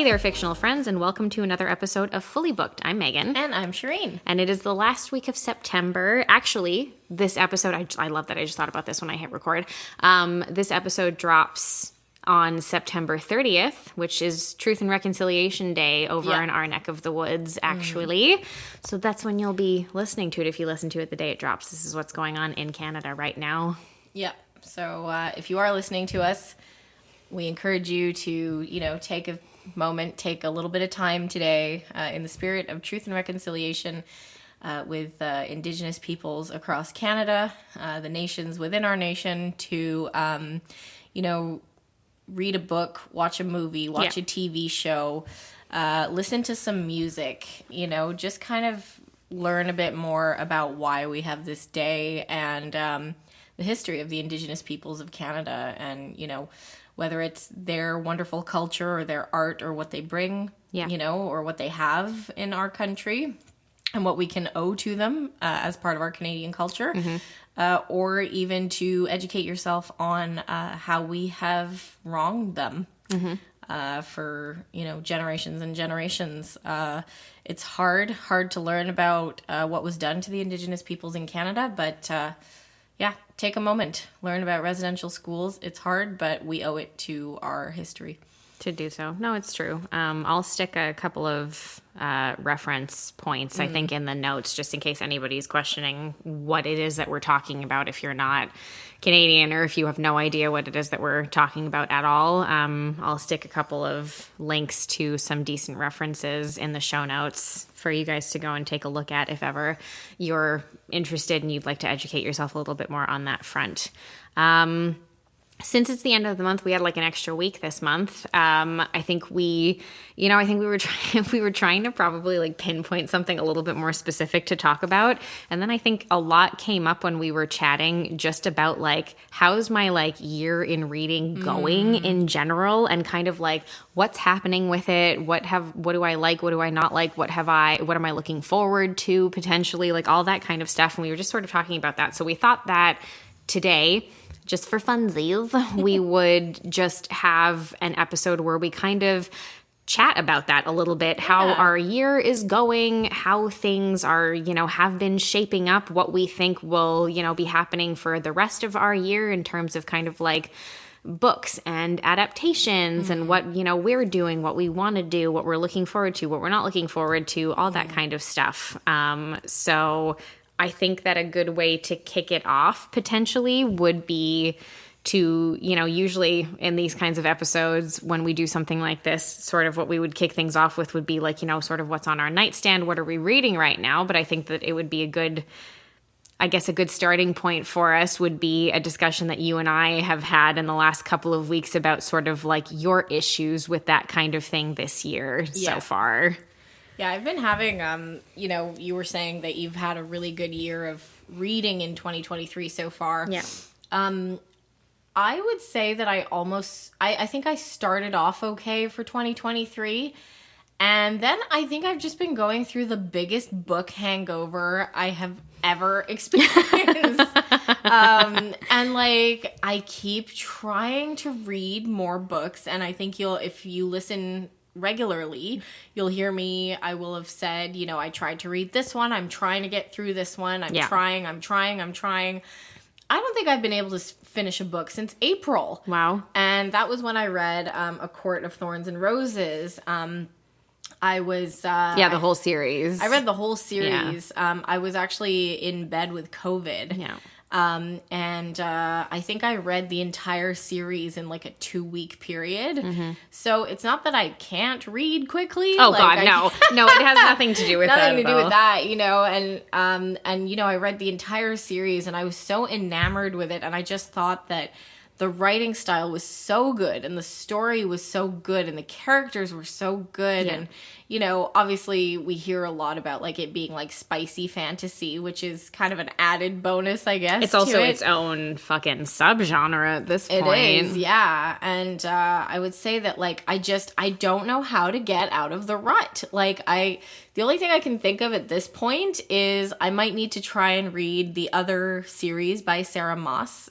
Hey there, fictional friends, and welcome to another episode of Fully Booked. I'm Megan. And I'm Shirin. And it is the last week of September. Actually, this episode, I love that I just thought about this when I hit record. This episode drops on September 30th, which is Truth and Reconciliation Day over in our neck of the woods, actually. So that's when you'll be listening to it if you listen to it the day it drops. This is what's going on in Canada right now. Yep. So if you are listening to us, we encourage you to, take a moment, take a little bit of time today in the spirit of truth and reconciliation with Indigenous peoples across Canada, the nations within our nation, to, read a book, watch a movie, watch a TV show, listen to some music, just kind of learn a bit more about why we have this day and the history of the Indigenous peoples of Canada and, whether it's their wonderful culture or their art or what they bring, or what they have in our country and what we can owe to them as part of our Canadian culture, or even to educate yourself on how we have wronged them for, generations and generations. It's hard to learn about what was done to the Indigenous peoples in Canada, but take a moment, learn about residential schools. It's hard, but we owe it to our history to do so. No, it's true. I'll stick a couple of reference points, I think, in the notes, just in case anybody's questioning what it is that we're talking about if you're not Canadian or if you have no idea what it is that we're talking about at all. I'll stick a couple of links to some decent references in the show notes for you guys to go and take a look at if ever you're interested and you'd like to educate yourself a little bit more on that front. Since it's the end of the month, we had like an extra week this month. I think we were trying to probably like pinpoint something a little bit more specific to talk about. And then I think a lot came up when we were chatting just about like, how's my like year in reading going in general, and kind of like what's happening with it. What do I like? What do I not like? What am I looking forward to potentially, like all that kind of stuff. And we were just sort of talking about that. So we thought that today, just for funsies, we would just have an episode where we kind of chat about that a little bit, how our year is going, how things are, have been shaping up, what we think will, be happening for the rest of our year in terms of kind of like books and adaptations and what, we're doing, what we want to do, what we're looking forward to, what we're not looking forward to, all that kind of stuff. So I think that a good way to kick it off potentially would be to, usually in these kinds of episodes, when we do something like this, sort of what we would kick things off with would be like, sort of what's on our nightstand, what are we reading right now? But I think that it would be a good starting point for us would be a discussion that you and I have had in the last couple of weeks about sort of like your issues with that kind of thing this year so far. Yeah, I've been having, you were saying that you've had a really good year of reading in 2023 so far. Yeah. I would say that I think I started off okay for 2023. And then I think I've just been going through the biggest book hangover I have ever experienced. And like, I keep trying to read more books. And I think if you listen regularly, you'll hear me. I will have said, I tried to read this one. I'm trying to get through this one. I'm trying. I don't think I've been able to finish a book since April. Wow. And that was when I read A Court of Thorns and Roses. I was... the whole series. I read the whole series. Yeah. I was actually in bed with COVID. Yeah. And I think I read the entire series in like a 2-week period. So it's not that I can't read quickly. Oh, like, God, no, it has nothing to do with that. Nothing to do with that, and I read the entire series and I was so enamored with it. And I just thought that the writing style was so good and the story was so good and the characters were so good. Yeah. And, obviously we hear a lot about like it being like spicy fantasy, which is kind of an added bonus, I guess. It's also its own fucking subgenre at this point. It is, yeah. And I would say that like I don't know how to get out of the rut. Like the only thing I can think of at this point is I might need to try and read the other series by Maas,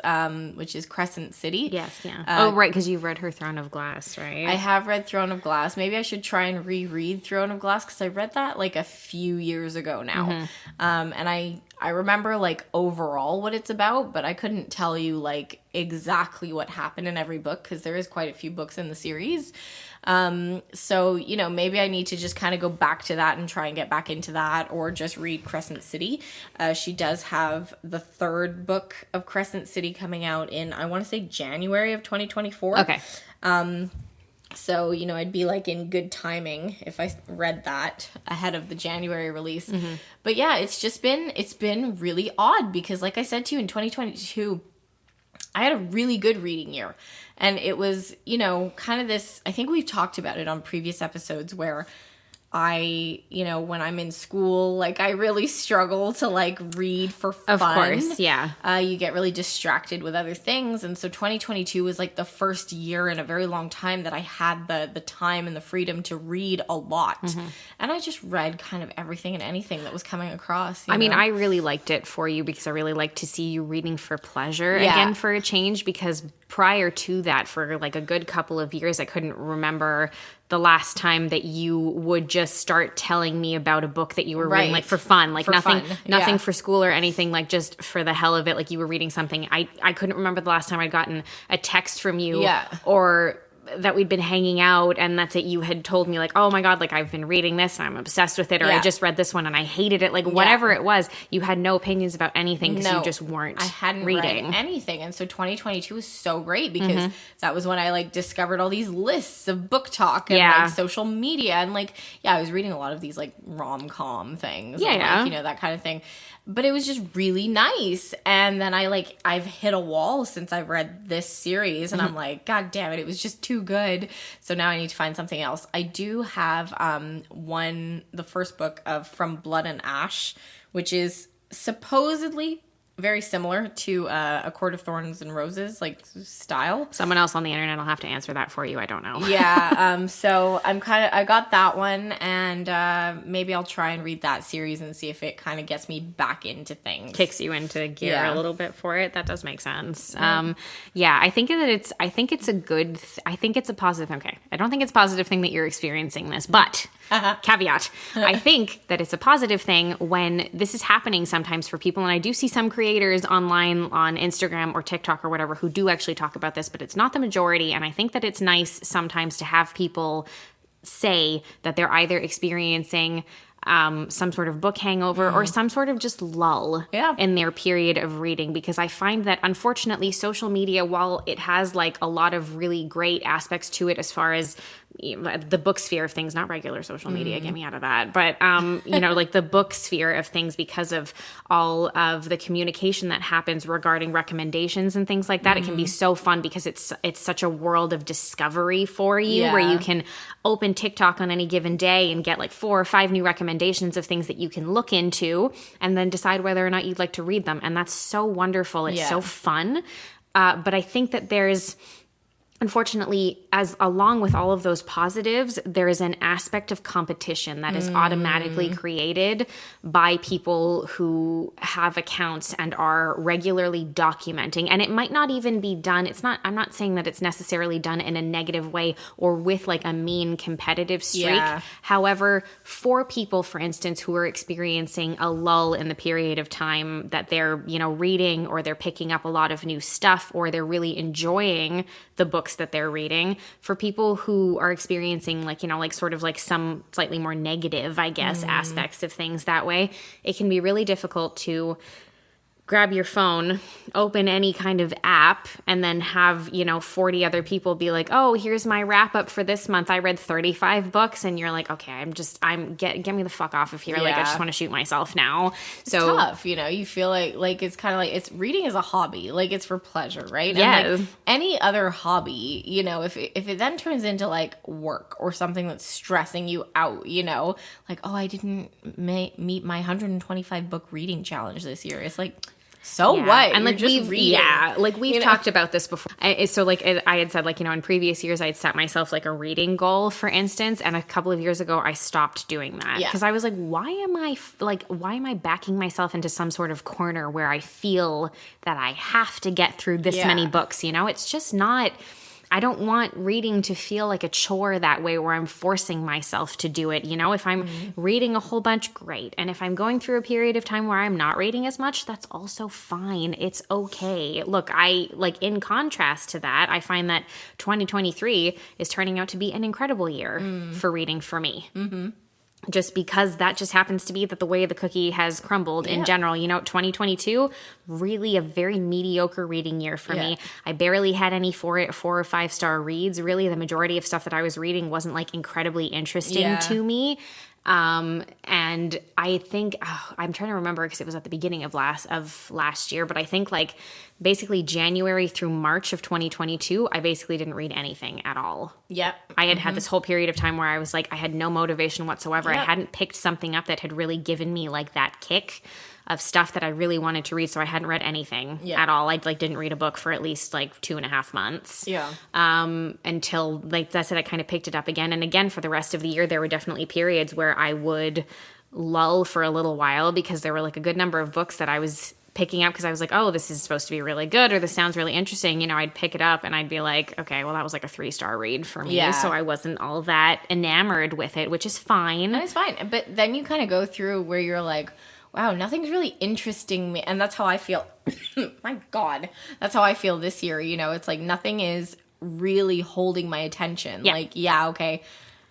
which is Crescent Crescent City. Yes, yeah. Right, because you've read her Throne of Glass, right? I have read Throne of Glass. Maybe I should try and reread Throne of Glass because I read that like a few years ago now. And I remember like overall what it's about, but I couldn't tell you like exactly what happened in every book because there is quite a few books in the series. So, you know, maybe I need to just kind of go back to that and try and get back into that or just read Crescent City. She does have the third book of Crescent City coming out in, I want to say January of 2024. Okay. So, you know, I'd be like in good timing if I read that ahead of the January release. But yeah, it's been really odd because like I said to you in 2022, I had a really good reading year. And it was, you know, kind of this, I think we've talked about it on previous episodes where I, you know, when I'm in school, like I really struggle to like read for fun. Of course, yeah. You get really distracted with other things. And so 2022 was like the first year in a very long time that I had the time and the freedom to read a lot. And I just read kind of everything and anything that was coming across. I mean, I really liked it for you because I really like to see you reading for pleasure again for a change, because prior to that, for like a good couple of years, I couldn't remember the last time that you would just start telling me about a book that you were reading, like for fun, like nothing for school or anything, like just for the hell of it, like you were reading something. I couldn't remember the last time I'd gotten a text from you or that we'd been hanging out and that's it. You had told me like, oh my God, like I've been reading this and I'm obsessed with it. Or I just read this one and I hated it. Like whatever it was, you had no opinions about anything because you just weren't I hadn't reading read anything. And so 2022 was so great because that was when I like discovered all these lists of book talk and like social media. And like, I was reading a lot of these like rom-com things. And, like, you know, that kind of thing. But it was just really nice. And then I've hit a wall since I've read this series. And I'm like, God damn it, it was just too good. So now I need to find something else. I do have the first book of From Blood and Ash, which is supposedly very similar to A Court of Thorns and Roses, like style. Someone else on the internet will have to answer that for you. I don't know. So I got that one, and maybe I'll try and read that series and see if it kind of gets me back into things. Kicks you into gear a little bit for it. That does make sense. I think it's a positive. Okay. I don't think it's a positive thing that you're experiencing this, but caveat, I think that it's a positive thing when this is happening sometimes for people. And I do see some creators online on Instagram or TikTok or whatever who do actually talk about this, but it's not the majority. And I think that it's nice sometimes to have people say that they're either experiencing some sort of book hangover or some sort of just lull in their period of reading, because I find that unfortunately social media, while it has like a lot of really great aspects to it as far as the book sphere of things, not regular social media, get me out of that, but you know, like the book sphere of things, because of all of the communication that happens regarding recommendations and things like that, it can be so fun because it's such a world of discovery for you, where you can open TikTok on any given day and get like 4 or 5 new recommendations of things that you can look into and then decide whether or not you'd like to read them. And that's so wonderful. It's so fun. But I think that there's, unfortunately, as along with all of those positives, there is an aspect of competition that is automatically created by people who have accounts and are regularly documenting. And it might not even be done. I'm not saying that it's necessarily done in a negative way or with like a mean competitive streak. However, for people, for instance, who are experiencing a lull in the period of time that they're, you know, reading, or they're picking up a lot of new stuff, or they're really enjoying the books that they're reading, for people who are experiencing like, you know, like sort of like some slightly more negative, I guess, aspects of things that way, it can be really difficult to grab your phone, open any kind of app, and then have, you know, 40 other people be like, oh, here's my wrap up for this month. I read 35 books. And you're like, okay, get me the fuck off of here. Like, I just want to shoot myself now. It's tough, you know, you feel like it's kind of like, it's reading is a hobby. Like, it's for pleasure, right? Yeah. And like any other hobby, you know, if it then turns into like work or something that's stressing you out, you know, like, oh, I didn't meet my 125 book reading challenge this year. It's like, So Yeah. what? And like You're just reading. like we've talked about this before. So like I had said, like, you know, in previous years I'd set myself like a reading goal, for instance, and a couple of years ago I stopped doing that because I was like, why am I backing myself into some sort of corner where I feel that I have to get through this many books? You know, it's just not. I don't want reading to feel like a chore that way where I'm forcing myself to do it. You know, if I'm reading a whole bunch, great. And if I'm going through a period of time where I'm not reading as much, that's also fine. It's okay. Look, in contrast to that, I find that 2023 is turning out to be an incredible year for reading for me. Mm-hmm. Just because that just happens to be that the way the cookie has crumbled in general. You know, 2022, really a very mediocre reading year for me. I barely had any 4 or 5 star reads. Really, the majority of stuff that I was reading wasn't like incredibly interesting to me. And I think I'm trying to remember because it was at the beginning of last year, but I think like basically January through March of 2022, I basically didn't read anything at all. Yep. I had this whole period of time where I was like, I had no motivation whatsoever. I hadn't picked something up that had really given me like that kick of stuff that I really wanted to read. So I hadn't read anything at all. I like didn't read a book for at least like 2.5 months. Yeah. Until like that's it. I kind of picked it up again and again for the rest of the year. There were definitely periods where I would lull for a little while because there were like a good number of books that I was picking up because I was like, oh, this is supposed to be really good or this sounds really interesting. You know, I'd pick it up and I'd be like, okay, well, that was like a 3-star read for me. So I wasn't all that enamored with it, which is fine. And it's fine. But then you kind of go through where you're like, wow, nothing's really interesting me. And that's how I feel. My God. That's how I feel this year. You know, it's like nothing is really holding my attention. Yeah. Like, okay,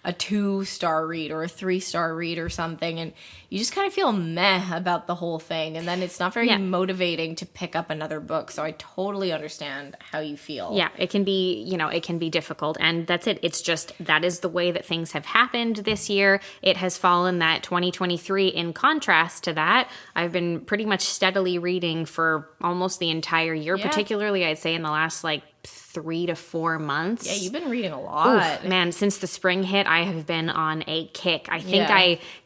a 2-star read or a 3-star read or something. And you just kind of feel meh about the whole thing. And then it's not very motivating to pick up another book. So I totally understand how you feel. Yeah, it can be, you know, it can be difficult. And that's it. It's just, that is the way that things have happened this year. It has fallen that 2023, in contrast to that, I've been pretty much steadily reading for almost the entire year, particularly I'd say in the last like 3 to 4 months. Yeah, you've been reading a lot. Oof, man, since the spring hit, I have been on a kick. I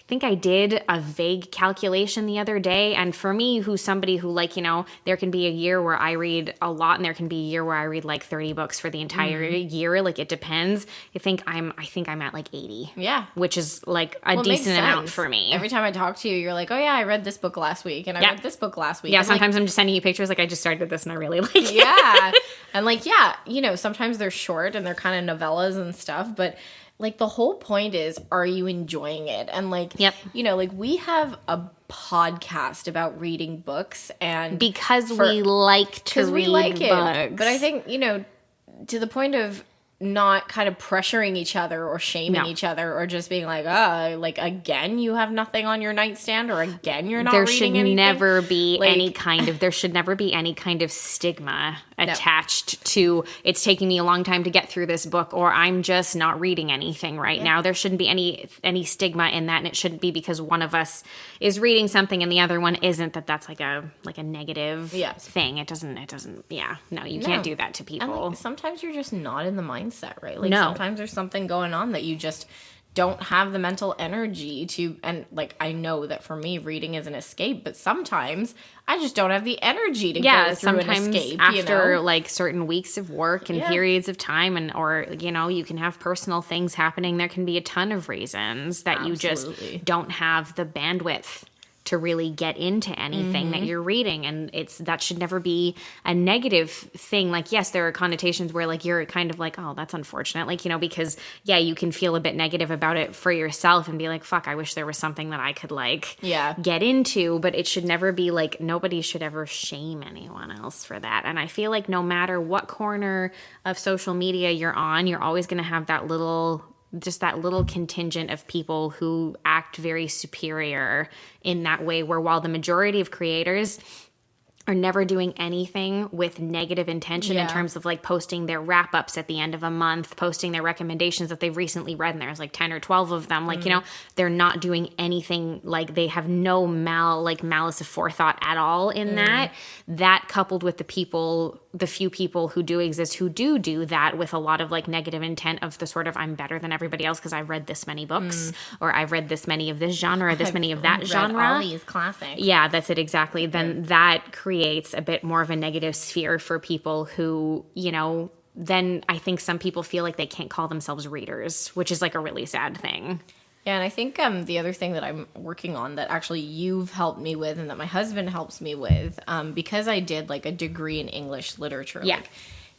think I did a vague calculation the other day. And for me, who's somebody who like, you know, there can be a year where I read a lot and there can be a year where I read like 30 books for the entire year. Like it depends. I think I'm at like 80. Yeah. Which is like a decent amount for me. Every time I talk to you, you're like, oh yeah, I read this book last week and I read this book last week. Yeah. And sometimes I'm just sending you pictures. Like I just started this and I really like it. Yeah. And like, you know, sometimes they're short and they're kind of novellas and stuff, but like the whole point is, are you enjoying it? And like, you know, like we have a podcast about reading books and because we like to read books. But I think, you know, to the point of not kind of pressuring each other or shaming each other or just being like, oh, like again, you have nothing on your nightstand or again, you're not reading anything. There should never be any kind of stigma attached to it's taking me a long time to get through this book or I'm just not reading anything right now. There shouldn't be any stigma in that, and it shouldn't be because one of us is reading something and the other one isn't, that's like a negative thing. It doesn't you can't do that to people. And like, sometimes you're just not in the mindset, right? Like sometimes there's something going on that you just don't have the mental energy to, and like I know that for me reading is an escape, but sometimes I just don't have the energy to go through an escape after like certain weeks of work and periods of time, and or you know, you can have personal things happening. There can be a ton of reasons that you just don't have the bandwidth to really get into anything that you're reading. And that should never be a negative thing. Like, yes, there are connotations where like, you're kind of like, oh, that's unfortunate. Like, you know, because you can feel a bit negative about it for yourself and be like, fuck, I wish there was something that I could like get into, but it should never be like, nobody should ever shame anyone else for that. And I feel like no matter what corner of social media you're on, you're always going to have that little contingent of people who act very superior in that way, where while the majority of creators are never doing anything with negative intention in terms of like posting their wrap-ups at the end of a month, posting their recommendations that they've recently read, and there's like 10 or 12 of them, like, you know, they're not doing anything, like they have no malice of forethought at all in that coupled with the few people who do exist who do that with a lot of like negative intent of the sort of, I'm better than everybody else because I've read this many books or I've read this many of this genre, this many of that genre. All these classics. Yeah, that's it exactly. Then that creates creates a bit more of a negative sphere for people who, you know, then I think some people feel like they can't call themselves readers, which is like a really sad thing. Yeah, and I think the other thing that I'm working on that actually you've helped me with and that my husband helps me with, because I did like a degree in English literature. Yeah. Like,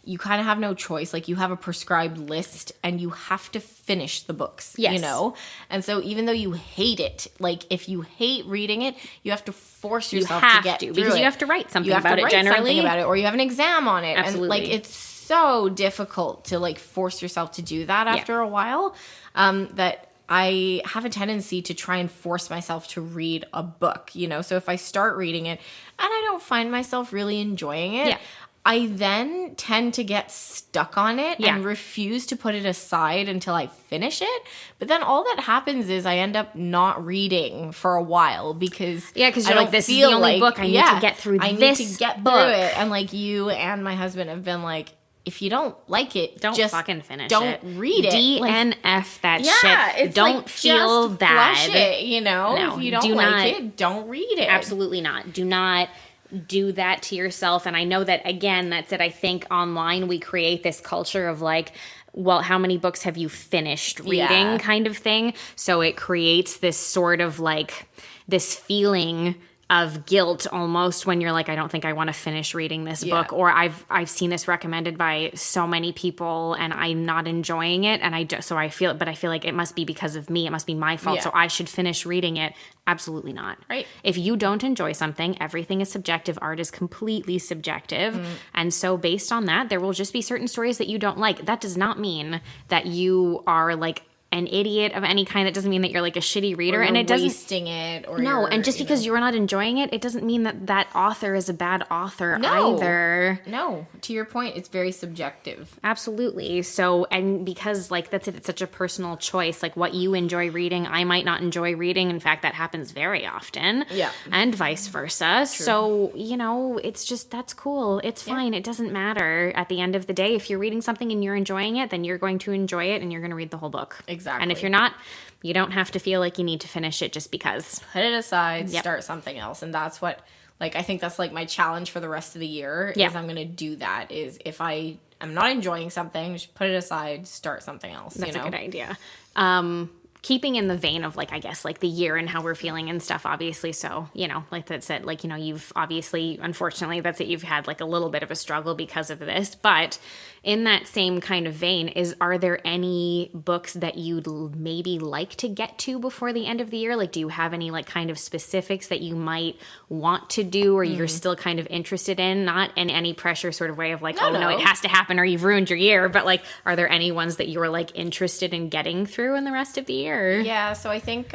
you kind of have no choice. Like, you have a prescribed list and you have to finish the books, Yes. you know? And so even though you hate it, like if you hate reading it, you have to force yourself to get through because it. you have to write something You have about to it write generally. something about it, or you have an exam on it. Absolutely. And like, it's so difficult to like force yourself to do that after a while, that I have a tendency to try and force myself to read a book, you know? So if I start reading it and I don't find myself really enjoying it, I then tend to get stuck on it and refuse to put it aside until I finish it. But then all that happens is I end up not reading for a while because because I you're don't like, this is feel the only like, book I need to get through. I this need to get book. through it. And like, you and my husband have been like, if you don't like it, Don't just fucking finish don't it. read it. DNF that shit. It's Don't like, feel just bad. flush it, you know? No, if you don't do like not- it, don't read it. Absolutely not. Do not do that to yourself. And I know that, again, that's it. I think online we create this culture of like, well, how many books have you finished reading kind of thing. So it creates this sort of like this feeling of guilt almost when you're like, I don't think I want to finish reading this book, or I've seen this recommended by so many people and I'm not enjoying it, and I feel like it must be because of me, it must be my fault, so I should finish reading it. Absolutely not. Right. If you don't enjoy something, everything is subjective. Art is completely subjective. And so based on that, there will just be certain stories that you don't like. That does not mean that you are like an idiot of any kind. That doesn't mean that you're like a shitty reader, and it doesn't wasting it. Or no, and just because you're not enjoying it, it doesn't mean that that author is a bad author either. No, to your point, it's very subjective. Absolutely. So, and because like that's it, it's such a personal choice. Like what you enjoy reading, I might not enjoy reading. In fact, that happens very often. Yeah, and vice versa. True. So you know, it's just that's cool. It's fine. It doesn't matter. At the end of the day, if you're reading something and you're enjoying it, then you're going to enjoy it, and you're going to read the whole book. Exactly. And if you're not, you don't have to feel like you need to finish it just because. Put it aside, start something else. And that's what, like, I think that's like my challenge for the rest of the year is I'm going to do that. Is if I am not enjoying something, just put it aside, start something else. That's a good idea. Keeping in the vein of like, I guess like the year and how we're feeling and stuff, obviously. So, you know, like that said, like, you know, you've obviously, unfortunately, that's it. You've had like a little bit of a struggle because of this, but in that same kind of vein are there any books that you'd maybe like to get to before the end of the year? Like, do you have any like kind of specifics that you might want to do or you're still kind of interested in? Not in any pressure sort of way of like, no, it has to happen or you've ruined your year. But like, are there any ones that you're like interested in getting through in the rest of the year? Yeah, so I think,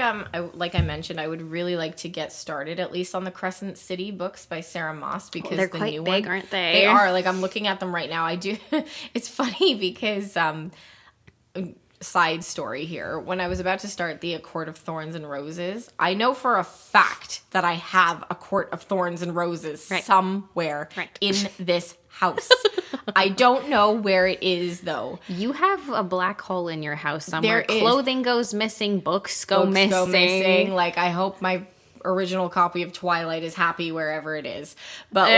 like I mentioned, I would really like to get started at least on the Crescent City books by Sarah Maas because they're the quite new big, one, aren't they? They are. Like, I'm looking at them right now. I do. It's funny because side story here. When I was about to start the A Court of Thorns and Roses, I know for a fact that I have a Court of Thorns and Roses somewhere in this house. I don't know where it is though. You have a black hole in your house somewhere. There is. Clothing goes missing, books go missing. Like, I hope my original copy of Twilight is happy wherever it is. But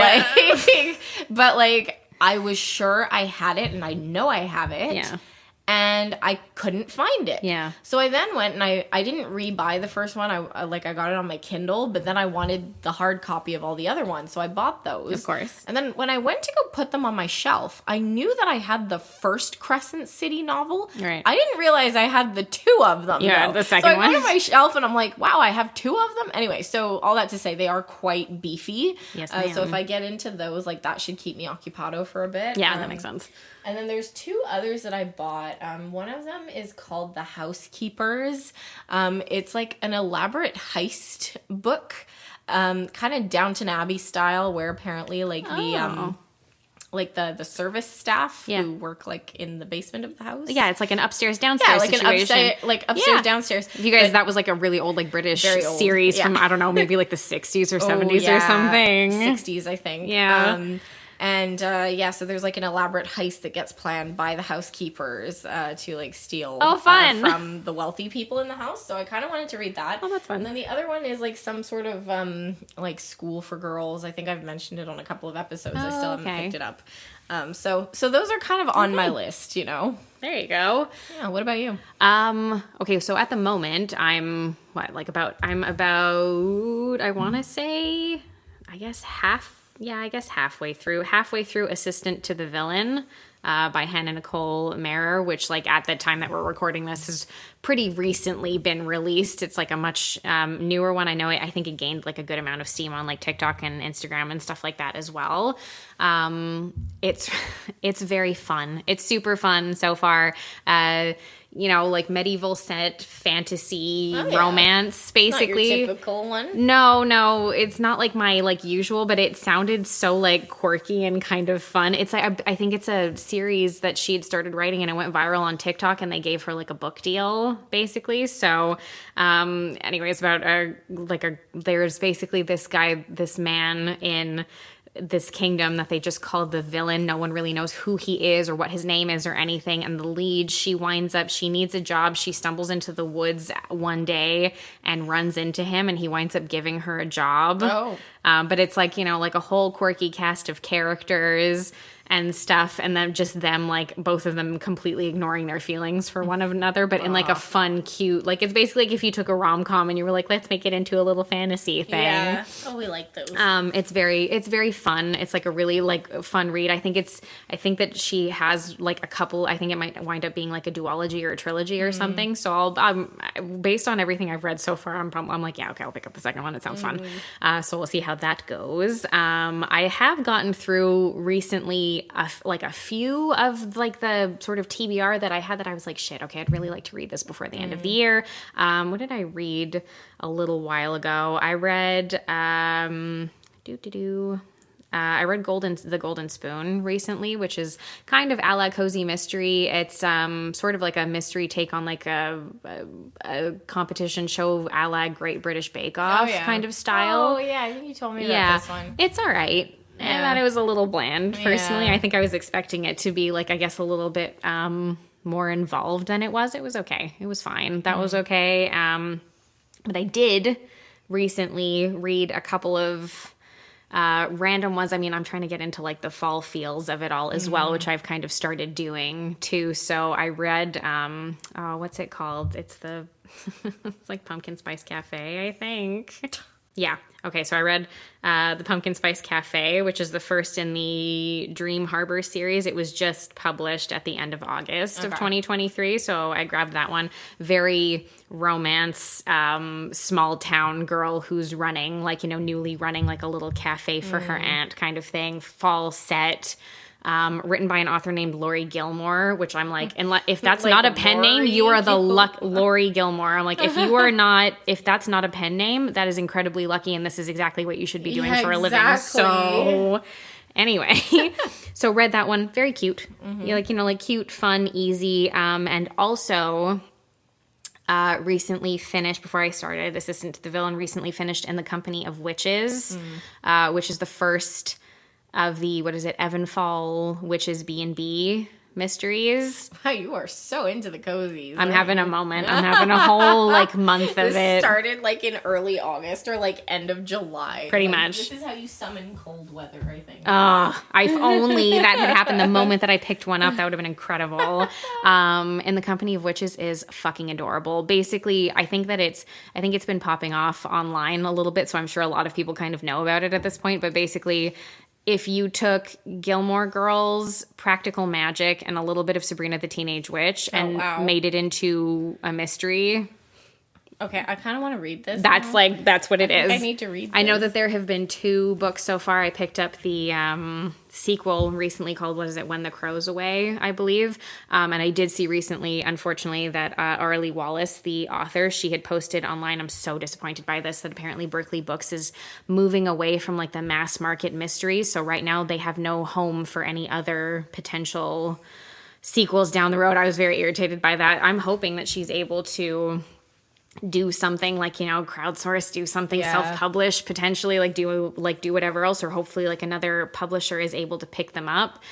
like I was sure I had it and I know I have it. Yeah. And I couldn't find it. Yeah. So I then went and I didn't rebuy the first one. I got it on my Kindle, but then I wanted the hard copy of all the other ones. So I bought those. Of course. And then when I went to go put them on my shelf, I knew that I had the first Crescent City novel. Right. I didn't realize I had the two of them. Yeah, though. the second so I one. went to my shelf and I'm like, wow, I have two of them. Anyway, so all that to say, they are quite beefy. Yes, so if I get into those, like that should keep me occupado for a bit. Yeah, that makes sense. And then there's two others that I bought. One of them is called The Housekeepers. It's like an elaborate heist book, kind of Downton Abbey style, where apparently like the service staff who work like in the basement of the house. Yeah, it's like an upstairs downstairs situation. Upstairs downstairs. If you guys, that was like a really old like British series from I don't know, maybe like the 60s or 70s or something. 60s, I think. Yeah. And so there's like an elaborate heist that gets planned by the housekeepers to like steal fun. From the wealthy people in the house. So I kind of wanted to read that. Oh, that's fun. And then the other one is like some sort of like school for girls. I think I've mentioned it on a couple of episodes. I still haven't picked it up. So those are kind of on my list, you know. There you go. Yeah. What about you? Okay, so at the moment I'm about I want to say I guess halfway through Assistant to the Villain by Hannah Nicole Marer, which like at the time that we're recording this has pretty recently been released. It's like a much newer one. I think it gained like a good amount of steam on like TikTok and Instagram and stuff like that as well. It's very fun. It's super fun so far. Like medieval set fantasy romance, basically. Not your typical one. No, it's not like my like usual, but it sounded so like quirky and kind of fun. It's like I think it's a series that she had started writing and it went viral on TikTok and they gave her like a book deal, basically. So, anyways, there's basically this man in this kingdom that they just call the villain. No one really knows who he is or what his name is or anything. And the lead, she needs a job. She stumbles into the woods one day and runs into him and he winds up giving her a job. Oh. But it's like, like a whole quirky cast of characters and stuff, and then just them, like, both of them completely ignoring their feelings for one another, but in, like, a fun, cute, like, it's basically like if you took a rom-com and you were like, let's make it into a little fantasy thing. Yeah. Oh, we like those. It's very fun. It's, like, a really, like, fun read. I think that she has, like, a couple, I think it might wind up being, like, a duology or a trilogy or something, so based on everything I've read so far, I'm like, yeah, okay, I'll pick up the second one. It sounds fun. So we'll see how that goes. I have gotten through recently a few of like the sort of TBR that I had that I was like, shit, okay, I'd really like to read this before the end of the year. What did I read a little while ago? I read I read The Golden Spoon recently, which is kind of a la cozy mystery. It's sort of like a mystery take on like a competition show a la Great British Bake Off kind of style. Oh yeah, I think you told me about this one. It's all right. Yeah. I thought it was a little bland, personally. I think I was expecting it to be, like, I guess a little bit more involved than it was. It was okay. It was fine. That was okay. But I did recently read a couple of random ones. I mean, I'm trying to get into, like, the fall feels of it all as well, which I've kind of started doing, too. So I read, what's it called? It's it's like Pumpkin Spice Cafe, I think. Yeah. Okay, so I read The Pumpkin Spice Cafe, which is the first in the Dream Harbor series. It was just published at the end of August of 2023, so I grabbed that one. Very romance, small town girl who's running, like, newly running like a little cafe for her aunt kind of thing. Fall set. Written by an author named Lori Gilmore, which I'm like, if that's like not a pen name, you are the Lori Gilmore. I'm like, if that's not a pen name, that is incredibly lucky, and this is exactly what you should be doing for a living. So anyway, so read that one. Very cute. Like cute, fun, easy, and also recently finished, before I started Assistant to the Villain, recently finished In the Company of Witches, which is the first of the, Evanfall Witches B&B mysteries. Wow, you are so into the cozies. I'm having a moment. I'm having a whole, like, month of this it. Started, like, in early August or, like, end of July. Pretty much. This is how you summon cold weather, I think. If only that had happened the moment that I picked one up, that would have been incredible. In the Company of Witches is fucking adorable. Basically, I think it's been popping off online a little bit, so I'm sure a lot of people kind of know about it at this point, but basically, if you took Gilmore Girls, Practical Magic, and a little bit of Sabrina the Teenage Witch and made it into a mystery. Okay, I kind of want to read this. That's what it is. I need to read this. I know that there have been 2 books so far. I picked up the sequel recently called, When the Crow's Away, I believe. And I did see recently, unfortunately, that Arlie Wallace, the author, she had posted online, I'm so disappointed by this, that apparently Berkeley Books is moving away from like the mass market mysteries. So right now they have no home for any other potential sequels down the road. I was very irritated by that. I'm hoping that she's able to do something like, crowdsource, do something Yeah. self-publish, potentially do whatever else, or hopefully another publisher is able to pick them up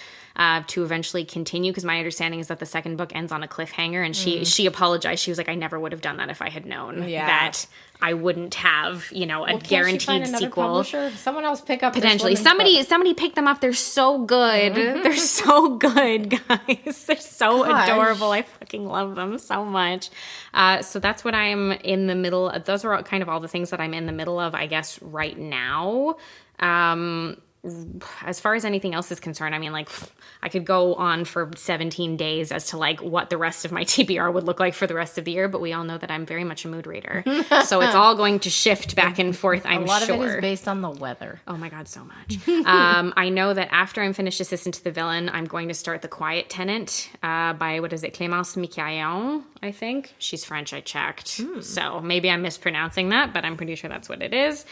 to eventually continue. Because my understanding is that the second book ends on a cliffhanger, and she apologized. She was like, I never would have done that if I had known that I wouldn't have, a guaranteed sequel. Publisher? Someone else pick up Potentially. Somebody pick them up. They're so good. They're so good, guys. They're so adorable. I fucking love them so much. So that's what I'm in the middle of. Those are kind of all the things that I'm in the middle of, I guess, right now. As far as anything else is concerned, I mean, I could go on for 17 days as to what the rest of my TBR would look like for the rest of the year, but we all know that I'm very much a mood reader. So it's all going to shift back and forth, I'm sure. A lot of it is based on the weather. Oh my God, so much. I know that after I'm finished Assistant to the Villain, I'm going to start The Quiet Tenant by, Clémence Miquelon, I think. She's French, I checked. So maybe I'm mispronouncing that, but I'm pretty sure that's what it is.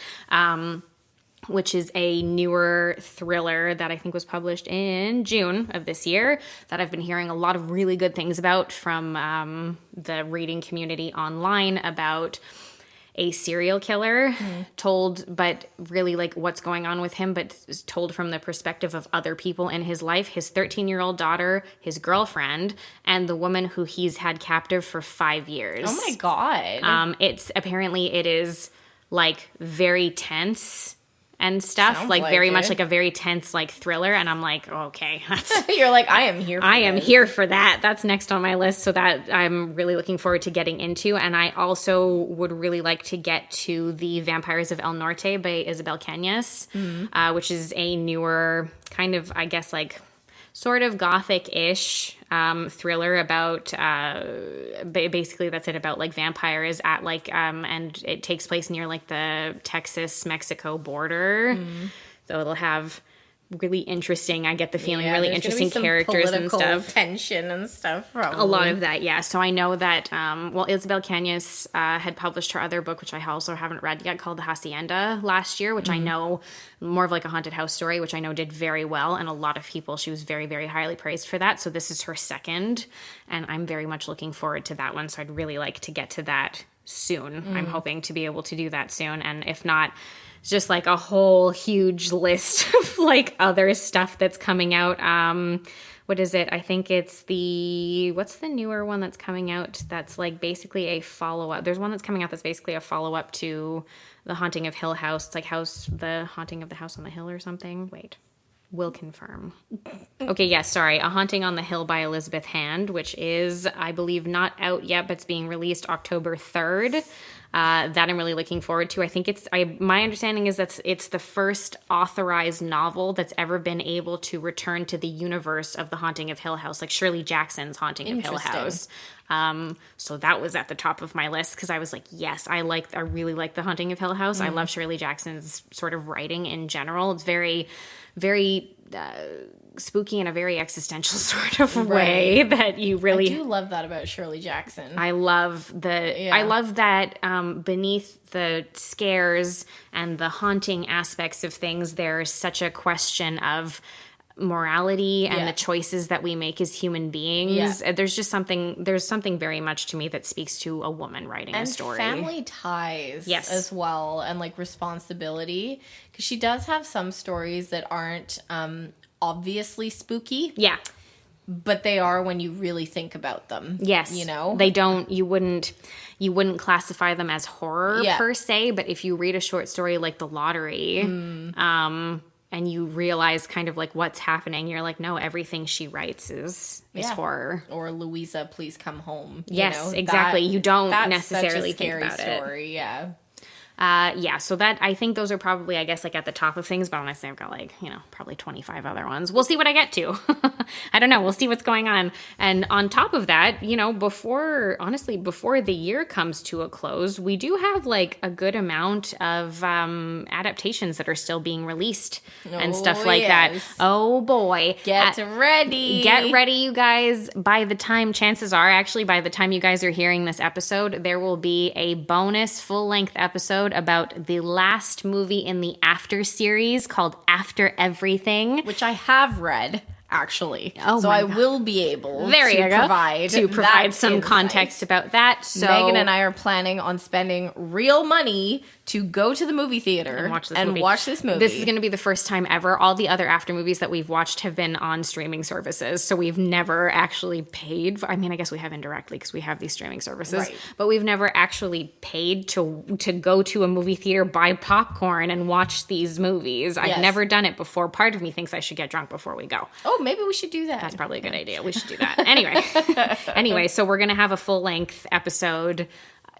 Which is a newer thriller that I think was published in June of this year that I've been hearing a lot of really good things about from the reading community online about a serial killer told, but really what's going on with him, but told from the perspective of other people in his life, his 13-year-old daughter, his girlfriend, and the woman who he's had captive for 5 years. Oh my God. It is very tense and stuff. Sounds Very much a very tense thriller, and I'm like, okay, that's You're like, I am here for I am here for that. That's next on my list, so that I'm really looking forward to getting into. And I also would really like to get to The Vampires of El Norte by Isabel Cañas, which is a newer kind of, I guess, sort of gothic-ish thriller about basically that's it, about vampires at and it takes place near the Texas-Mexico border. So it'll have really interesting, I get the feeling, really interesting characters and stuff. Tension and stuff, probably. A lot of that, yeah. So I know that, Isabel Cañas had published her other book, which I also haven't read yet, called The Hacienda last year, which I know, more of a haunted house story, which I know did very well. And a lot of people, she was very, very highly praised for that. So this is her second, and I'm very much looking forward to that one. So I'd really like to get to that soon. I'm hoping to be able to do that soon. And if not, it's just a whole huge list of other stuff that's coming out. What is it? I think it's what's the newer one that's coming out that's basically a follow-up. There's one that's coming out that's basically a follow-up to The Haunting of Hill House. It's The Haunting of the House on the Hill or something. Wait. Will confirm. Okay, yes, sorry. A Haunting on the Hill by Elizabeth Hand, which is, I believe, not out yet, but it's being released October 3rd. That I'm really looking forward to. I think my understanding is that it's the first authorized novel that's ever been able to return to the universe of The Haunting of Hill House, Shirley Jackson's Haunting of Hill House. So that was at the top of my list because I was like, yes, I really like The Haunting of Hill House. I love Shirley Jackson's sort of writing in general. It's very, very spooky in a very existential sort of way that you really... I do love that about Shirley Jackson. I love that beneath the scares and the haunting aspects of things, there's such a question of morality and the choices that we make as human beings. There's something very much to me that speaks to a woman writing a story. Family ties as well, and responsibility, because she does have some stories that aren't obviously spooky. Yeah. But they are when you really think about them. Yes. They don't, you wouldn't classify them as horror per se, but if you read a short story like The Lottery, and you realize kind of what's happening, you're like, no, everything she writes is horror. Or Louisa, Please Come Home. Yes, exactly. You don't necessarily think about story. It. So that, I think those are probably, I guess, at the top of things, but honestly, I've got probably 25 other ones. We'll see what I get to. I don't know. We'll see what's going on. And on top of that, before the year comes to a close, we do have a good amount of adaptations that are still being released and stuff like that. Oh boy. Get ready. Get ready, you guys. Chances are, actually, by the time you guys are hearing this episode, there will be a bonus full-length episode about the last movie in the After series called After Everything. Which I have read. actually. Oh so my I God. will be able There to you go. provide To provide that some insight. context about that. So Megan and I are planning on spending real money to go to the movie theater and watch this movie. This is going to be the first time ever. All the other after movies that we've watched have been on streaming services. So we've never actually paid for, I mean, I guess we have indirectly because we have these streaming services, Right. but we've never actually paid to go to a movie theater, buy popcorn and watch these movies. I've Yes. never done it before. Part of me thinks I should get drunk before we go. Oh, maybe we should do that. That's probably a good idea. We should do that. Anyway, so we're going to have a full-length episode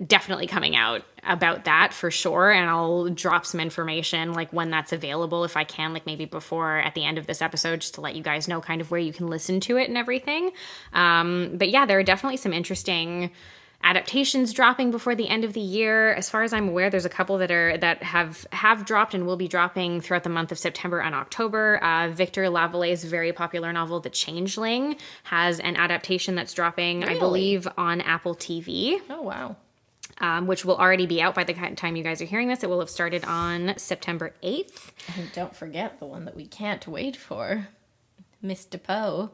definitely coming out about that for sure, and I'll drop some information like when that's available if I can, like maybe before at the end of this episode, just to let you guys know kind of where you can listen to it and everything. But yeah, there are definitely some interesting adaptations dropping before the end of the year. As far as I'm aware, there's a couple that have dropped and will be dropping throughout the month of September and October. Victor Lavallee's very popular novel, The Changeling, has an adaptation that's dropping, Really? I believe, on Apple TV. Oh, wow. Which will already be out by the time you guys are hearing this. It will have started on September 8th. And don't forget the one that we can't wait for, Mr. Poe.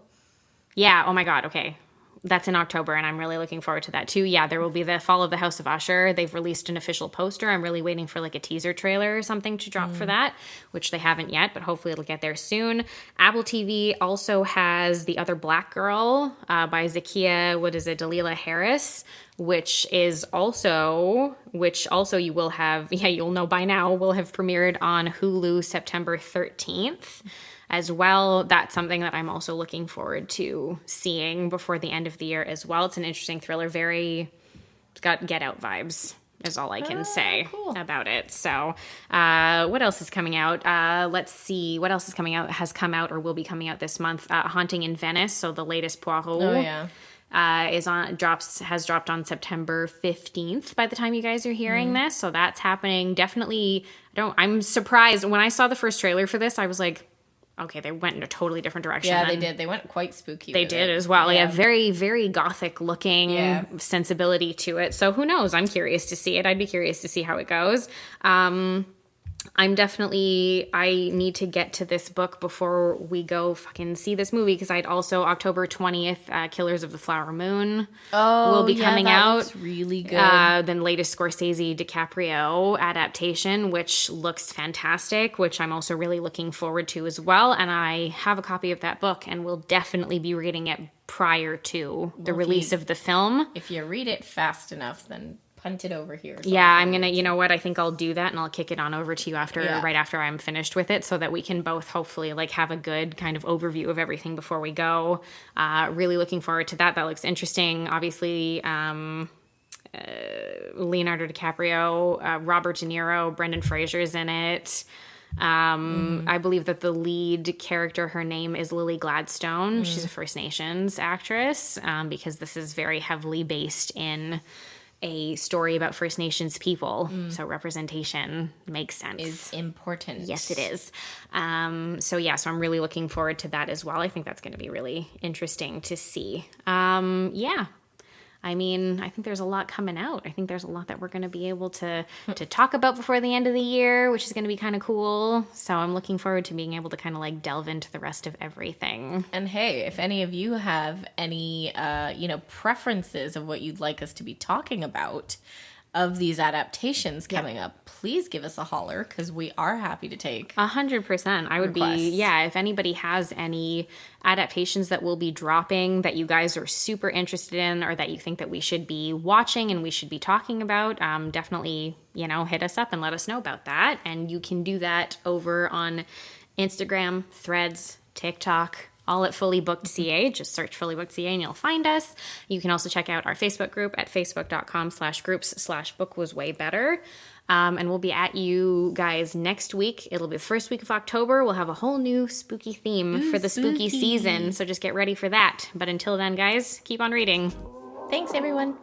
Yeah, oh my God, okay. That's in October, and I'm really looking forward to that too. Yeah, there will be the Fall of the House of Usher. They've released an official poster. I'm really waiting for like a teaser trailer or something to drop for that, which they haven't yet, but hopefully it'll get there soon. Apple TV also has The Other Black Girl by Zakiya, Delilah Harris, which also you will have, you'll know by now, will have premiered on Hulu September 13th. As well, that's something that I'm also looking forward to seeing before the end of the year as well. It's an interesting thriller, it's got Get Out vibes is all I can say about it. So what else is coming out? Let's see. What else is coming out, has come out or will be coming out this month? Haunting in Venice, so the latest Poirot. Oh, yeah. Has dropped on September 15th by the time you guys are hearing this. So that's happening. Definitely, I'm surprised. When I saw the first trailer for this, I was like, okay, they went in a totally different direction. Yeah, they did. They went quite spooky. They did as well. Yeah. Like a very, very gothic looking sensibility to it. So who knows? I'm curious to see it. I'd be curious to see how it goes. I need to get to this book before we go fucking see this movie, because I'd also, October 20th, Killers of the Flower Moon will be coming out. Looks really good. The latest Scorsese DiCaprio adaptation, which looks fantastic, which I'm also really looking forward to as well. And I have a copy of that book and will definitely be reading it prior to the release of the film. If you read it fast enough, then punt it over here. Yeah, I'm gonna, you know what, I think I'll do that, and I'll kick it on over to you right after I'm finished with it, so that we can both hopefully like have a good kind of overview of everything before we go. Really looking forward to that. That looks interesting. Obviously, Leonardo DiCaprio, Robert De Niro, Brendan Fraser's in it. I believe that the lead character, her name is Lily Gladstone. She's a First Nations actress, because this is very heavily based in a story about First Nations people. So representation makes sense. Is important. Yes, it is. So I'm really looking forward to that as well. I think that's going to be really interesting to see. I mean, I think there's a lot coming out. I think there's a lot that we're going to be able to talk about before the end of the year, which is going to be kind of cool. So I'm looking forward to being able to kind of like delve into the rest of everything. And hey, if any of you have any, preferences of what you'd like us to be talking about of these adaptations coming up, please give us a holler, because we are happy to take 100%. I would requests. if anybody has any adaptations that will be dropping that you guys are super interested in, or that you think that we should be watching and we should be talking about, definitely, hit us up and let us know about that. And you can do that over on Instagram, Threads, TikTok, all at Fully Booked CA. Just search Fully Booked CA and you'll find us. You can also check out our Facebook group at facebook.com/groups/bookwaswaybetter. And we'll be at you guys next week. It'll be the first week of October. We'll have a whole new spooky theme for the spooky season. So just get ready for that. But until then, guys, keep on reading. Thanks, everyone.